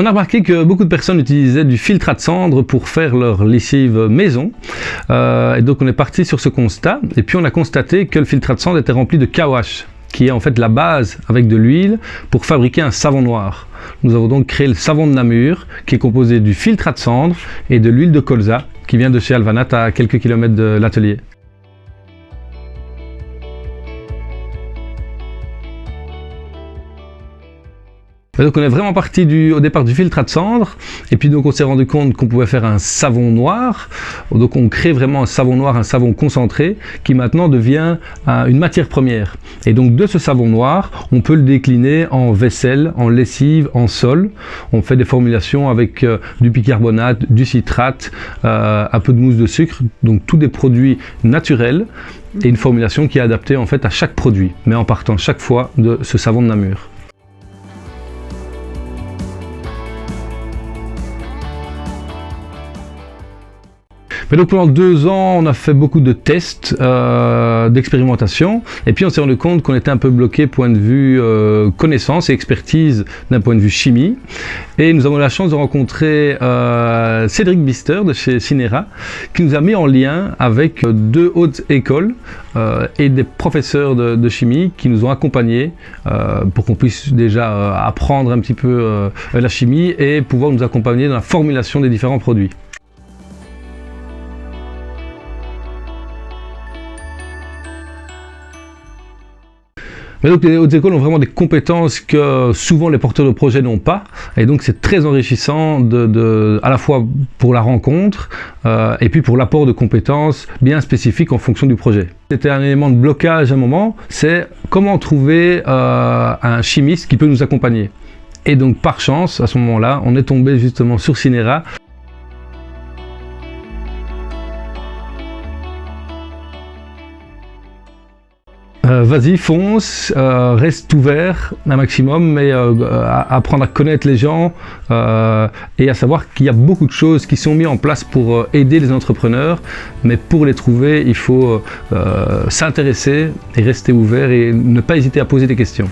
On a remarqué que beaucoup de personnes utilisaient du filtre à cendre pour faire leur lessive maison. Et donc on est parti sur ce constat. Et puis on a constaté que le filtre à cendre était rempli de KOH, qui est en fait la base avec de l'huile pour fabriquer un savon noir. Nous avons donc créé le savon de Namur, qui est composé du filtre à cendre et de l'huile de colza, qui vient de chez Alvanat à quelques kilomètres de l'atelier. Et donc on est vraiment parti au départ du filtre à cendre, et puis donc on s'est rendu compte qu'on pouvait faire un savon noir. Donc on crée vraiment un savon noir, un savon concentré, qui maintenant devient une matière première. Et donc de ce savon noir, on peut le décliner en vaisselle, en lessive, en sol. On fait des formulations avec du bicarbonate, du citrate, un peu de mousse de sucre, donc tous des produits naturels, et une formulation qui est adaptée en fait à chaque produit, mais en partant chaque fois de ce savon de Namur. Mais donc pendant 2 ans, on a fait beaucoup de tests, d'expérimentation, et puis on s'est rendu compte qu'on était un peu bloqué point de vue connaissance et expertise d'un point de vue chimie. Et nous avons eu la chance de rencontrer Cédric Bister de chez Synera, qui nous a mis en lien avec 2 hautes écoles et des professeurs de chimie qui nous ont accompagnés pour qu'on puisse déjà apprendre un petit peu la chimie et pouvoir nous accompagner dans la formulation des différents produits. Mais donc les hautes écoles ont vraiment des compétences que souvent les porteurs de projets n'ont pas, et donc c'est très enrichissant à la fois pour la rencontre et puis pour l'apport de compétences bien spécifiques en fonction du projet. C'était un élément de blocage à un moment, c'est comment trouver un chimiste qui peut nous accompagner. Et donc par chance, à ce moment-là, on est tombé justement sur Synera. Vas-y, fonce, reste ouvert un maximum, mais apprendre à connaître les gens et à savoir qu'il y a beaucoup de choses qui sont mises en place pour aider les entrepreneurs, mais pour les trouver, il faut s'intéresser et rester ouvert et ne pas hésiter à poser des questions.